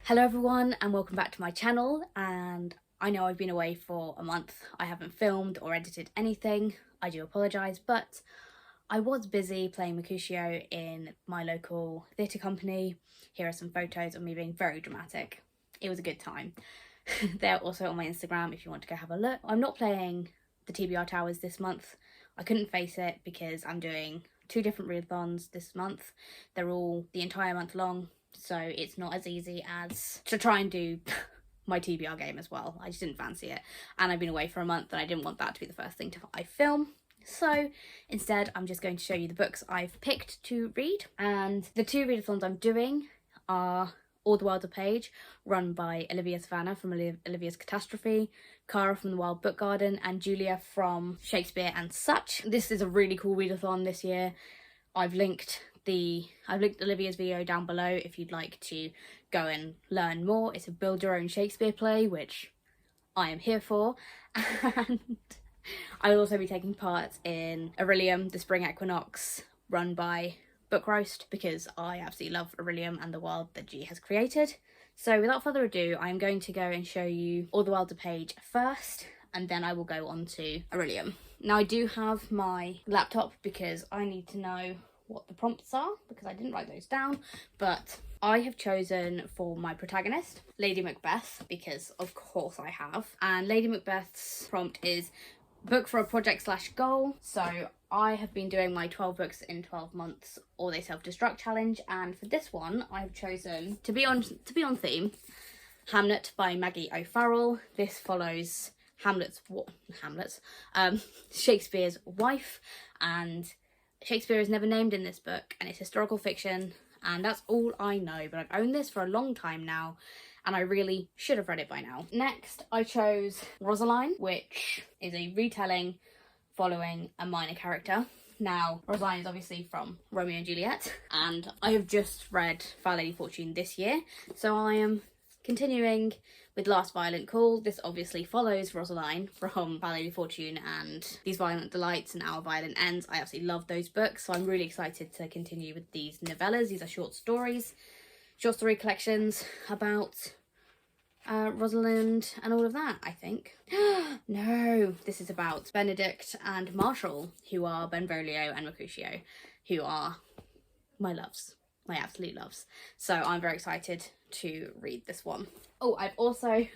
Hello everyone and welcome back to my channel, and I know I've been away for a month. I haven't filmed or edited anything. I do apologise, but I was busy playing Mercutio in my local theatre company. Here are some photos of me being very dramatic. It was a good time. They're also on my Instagram if you want to go have a look. I'm not playing the TBR Towers this month. I couldn't face it because I'm doing 2 different readathons this month. They're all the entire month long, so it's not as easy as to try and do my TBR game as well. I just didn't fancy it, and I've been away for a month and I didn't want that to be the first thing I film. So instead I'm just going to show you the books I've picked to read, and the 2 readathons I'm doing are All the World's a Page, run by Olivia Savannah from Olivia's Catastrophe, Cara from the Wild Book Garden, and Julia from Shakespeare and Such. This is a really cool readathon this year. I've linked Olivia's video down below if you'd like to go and learn more. It's a build your own Shakespeare play, which I am here for. And I'll also be taking part in Orillium, the Spring Equinox, run by Book Roast, because I absolutely love Orillium and the world that G has created. So without further ado, I'm going to go and show you All the World's a Page first, and then I will go on to Orillium. Now I do have my laptop because I need to know what the prompts are, because I didn't write those down, but I have chosen for my protagonist Lady Macbeth, because of course I have. And Lady Macbeth's prompt is book for a project / goal. So I have been doing my 12 books in 12 months or they self-destruct challenge, and for this one I have chosen to be on theme, Hamlet by Maggie O'Farrell. This follows Shakespeare's wife, and Shakespeare is never named in this book, and it's historical fiction, and that's all I know, but I've owned this for a long time now and I really should have read it by now. Next I chose Rosaline, which is a retelling following a minor character. Now Rosaline is obviously from Romeo and Juliet, and I have just read Fair Lady Fortune this year, so I am continuing with Last Violent Call. This obviously follows Rosaline from Fair Lady Fortune and These Violent Delights and Our Violent Ends. I absolutely love those books, so I'm really excited to continue with these novellas. These are short story collections about Rosalind and all of that, I think. No, this is about Benedict and Marshall, who are Benvolio and Mercutio, who are my loves, my absolute loves. So I'm very excited to read this one. Oh, I've also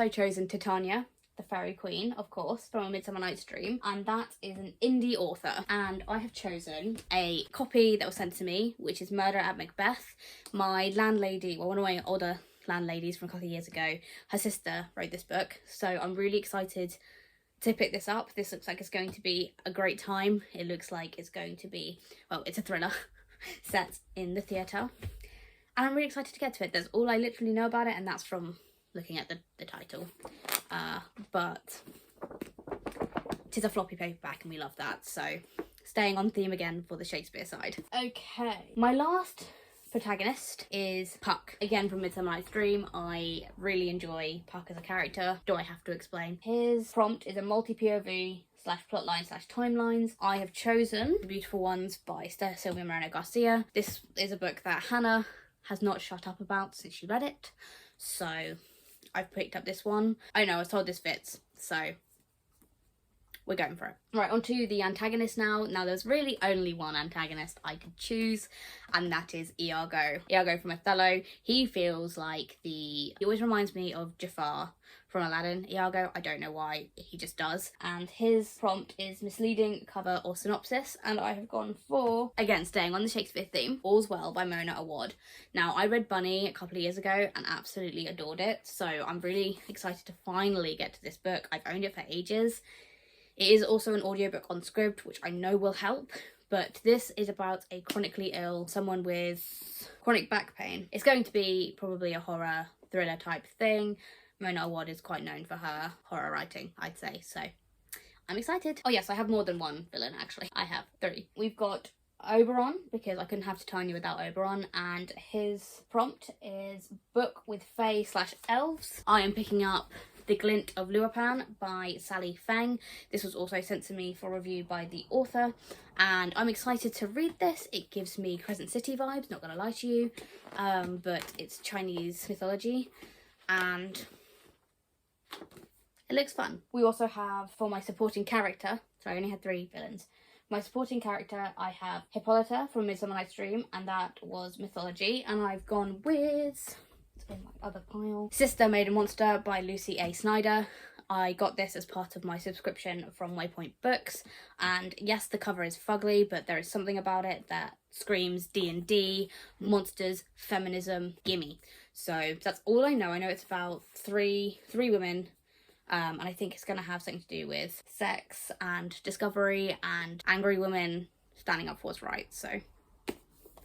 chosen Titania, the Fairy Queen, of course, from A Midsummer Night's Dream, and that is an indie author. And I have chosen a copy that was sent to me, which is Murder at Macbeth. My landlady, well, one of my older landladies from a couple of years ago, her sister wrote this book, so I'm really excited to pick this up. This looks like it's going to be a great time. It looks like it's going to be, well, it's a thriller set in the theatre, and I'm really excited to get to it. That's all I literally know about it, and that's from looking at the title. But it is a floppy paperback and we love that, so staying on theme again for the Shakespeare side. Okay, my last protagonist is Puck, again from Midsummer Night's Dream. I really enjoy Puck as a character. Do I have to explain? His prompt is a multi-POV / plotline / timelines. I have chosen The Beautiful Ones by Sylvia Moreno Garcia. This is a book that Hannah has not shut up about since she read it, so I've picked up this one. I know, I was told this fits, so we're going for it. Right, on to the antagonist now. Now there's really only one antagonist I could choose, and that is Iago. Iago from Othello. He feels like he always reminds me of Jafar from Aladdin. Iago, I don't know why, he just does. And his prompt is misleading cover or synopsis, and I have gone for, again staying on the Shakespeare theme, All's Well by Mona Awad. Now I read Bunny a couple of years ago and absolutely adored it, so I'm really excited to finally get to this book. I've owned it for ages. It is also an audiobook on Scribd, which I know will help, but this is about a chronically ill, someone with chronic back pain. It's going to be probably a horror thriller type thing. Mona Awad is quite known for her horror writing, I'd say, so I'm excited. Oh yes, I have more than one villain actually. I have 3. We've got Oberon, because I couldn't have Titania without Oberon, and his prompt is book with fae / elves. I am picking up The Glint of Luopan by Sally Feng. This was also sent to me for review by the author, and I'm excited to read this. It gives me Crescent City vibes, not gonna lie to you, but it's Chinese mythology, and it looks fun. We also have, for my supporting character, so I only had 3 villains. My supporting character, I have Hippolyta from Midsummer Night's Dream, and that was mythology, and I've gone with, it's in my other pile, Sister Made a Monster by Lucy A. Snyder. I got this as part of my subscription from Waypoint Books, and yes, the cover is fugly, but there is something about it that screams D&D, monsters, feminism, gimme. So that's all I know. I know it's about three women, and I think it's going to have something to do with sex and discovery and angry women standing up for what's right. So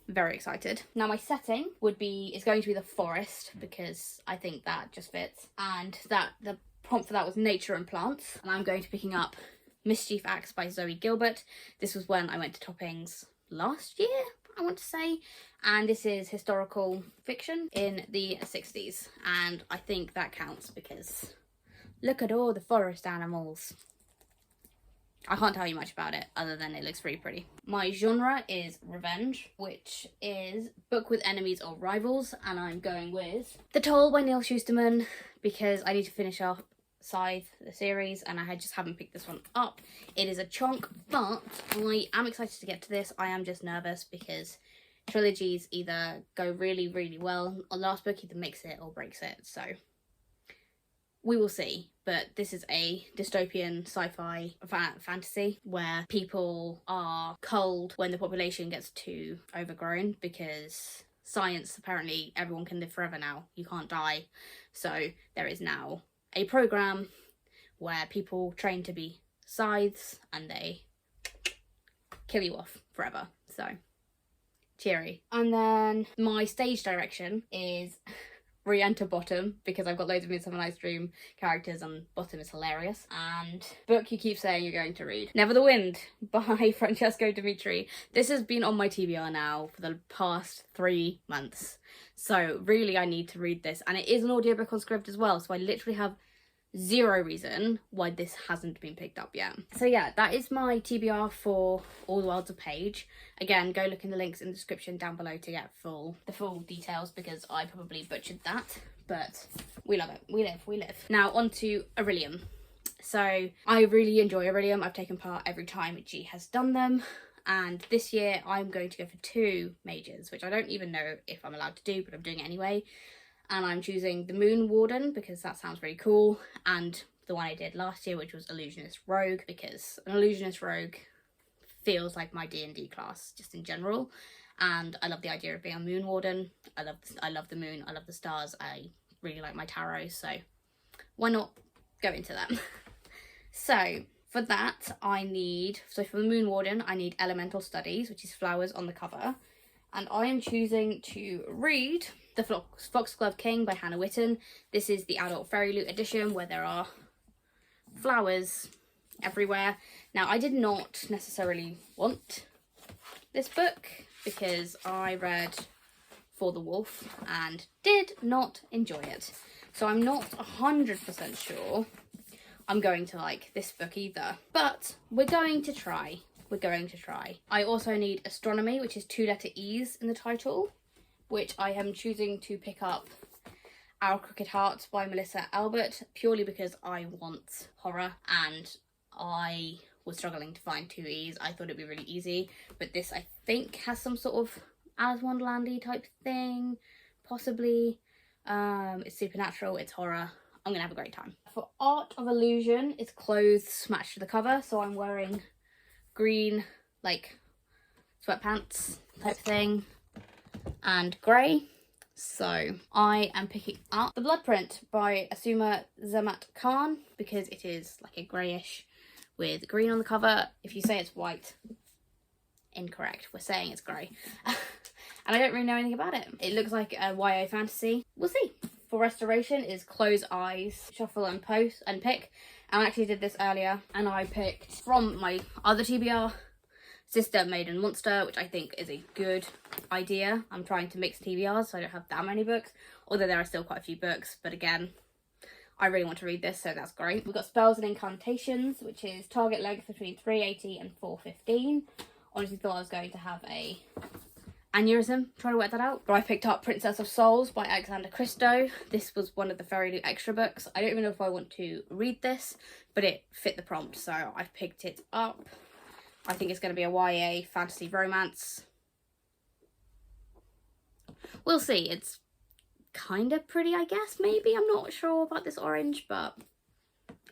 very excited. Now my setting is going to be the forest, because I think that just fits, and that the prompt for that was nature and plants, and I'm going to be picking up Mischief Axe by Zoe Gilbert. This was when I went to Toppings last year, I want to say, and this is historical fiction in the 60s, and I think that counts because look at all the forest animals. I can't tell you much about it other than it looks really pretty. My genre is revenge, which is book with enemies or rivals, and I'm going with The Toll by Neil Shusterman because I need to finish off Scythe, the series, and I just haven't picked this one up. It is a chunk, but I am excited to get to this. I am just nervous because trilogies either go really, really well, or last book either makes it or breaks it, so we will see. But this is a dystopian sci-fi fantasy where people are culled when the population gets too overgrown, because science, apparently everyone can live forever now, you can't die. So there is now a program where people train to be scythes and they kill you off forever. So cheery. And then my stage direction is re-enter Bottom, because I've got loads of Midsummer Night's Dream characters and Bottom is hilarious. And book you keep saying you're going to read, Never the Wind by Francesco Dimitri. This has been on my TBR now for the past 3 months, so really I need to read this, and it is an audiobook on Scribd as well, so I literally have zero reason why this hasn't been picked up yet. So yeah, that is my TBR for All the World's a Page. Again, go look in the links in the description down below to get the full details, because I probably butchered that, but we love it. We live. Now on to Orillium. So I really enjoy Orillium. I've taken part every time G has done them, and this year I'm going to go for 2 majors, which I don't even know if I'm allowed to do, but I'm doing it anyway. And I'm choosing the Moon Warden because that sounds really cool, and the one I did last year, which was Illusionist Rogue, because an Illusionist Rogue feels like my D&D class just in general, and I love the idea of being a Moon Warden. I love the moon, I love the stars, I really like my tarot, so why not go into them? So for that for the Moon Warden I need Elemental Studies, which is flowers on the cover, and I am choosing to read The Foxglove King by Hannah Witten. This is the adult Fairy Loot edition where there are flowers everywhere. Now, I did not necessarily want this book because I read For the Wolf and did not enjoy it. So I'm not 100% sure I'm going to like this book either, but we're going to try. I also need Astronomy, which is 2-letter E's in the title, which I am choosing to pick up Our Crooked Heart by Melissa Albert, purely because I want horror, and I was struggling to find 2 E's. I thought it'd be really easy, but this I think has some sort of Alice Wonderland-y type thing, possibly. It's supernatural, it's horror. I'm gonna have a great time. For Art of Illusion, it's clothes matched to the cover, so I'm wearing green, like, sweatpants type thing, and grey. So I am picking up The Bloodprint by Asuma Zamat Khan because it is like a greyish with green on the cover. If you say it's white, incorrect. We're saying it's grey. And I don't really know anything about it. It looks like a YA fantasy. We'll see. For Restoration is Close Eyes, Shuffle and Post and Pick. I actually did this earlier, and I picked from my other TBR, Sister Maiden Monster, which I think is a good idea. I'm trying to mix TBRs so I don't have that many books, although there are still quite a few books, but again, I really want to read this, so that's great. We've got Spells and Incantations, which is target length between 380 and 415. Honestly thought I was going to have a aneurysm trying to work that out. But I picked up Princess of Souls by Alexander Christo. This was one of the Very New extra books. I don't even know if I want to read this, but it fit the prompt, so I picked it up. I think it's going to be a YA fantasy romance. We'll see. It's kind of pretty, I guess, maybe. I'm not sure about this orange, but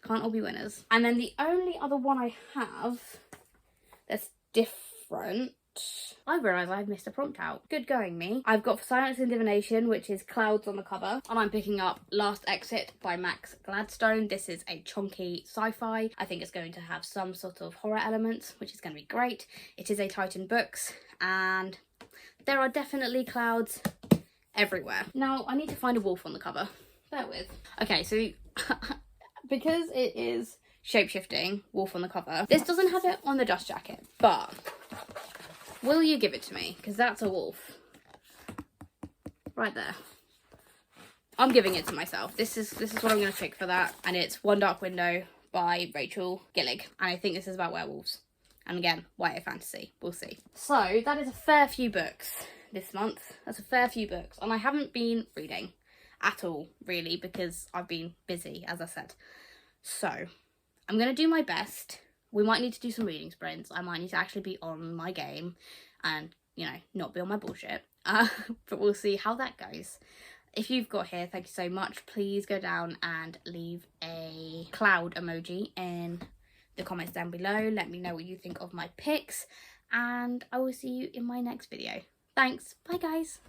can't all be winners. And then the only other one I have that's different, I realise I've missed a prompt out. Good going, me. I've got Silence and Divination, which is clouds on the cover, and I'm picking up Last Exit by Max Gladstone. This is a chunky sci-fi. I think it's going to have some sort of horror elements, which is going to be great. It is a Titan Books, and there are definitely clouds everywhere. Now, I need to find a wolf on the cover. Bear with. Okay, so because it is shape-shifting, wolf on the cover, this doesn't have it on the dust jacket, but will you give it to me? Because that's a wolf. Right there. I'm giving it to myself. This is what I'm going to pick for that. And it's One Dark Window by Rachel Gillig. And I think this is about werewolves. And again, YA fantasy. We'll see. So that is a fair few books this month. That's a fair few books. And I haven't been reading at all, really, because I've been busy, as I said. So I'm going to do my best. We might need to do some reading sprints. I might need to actually be on my game and, you know, not be on my bullshit. But we'll see how that goes. If you've got here, thank you so much. Please go down and leave a cloud emoji in the comments down below. Let me know what you think of my picks. And I will see you in my next video. Thanks. Bye, guys.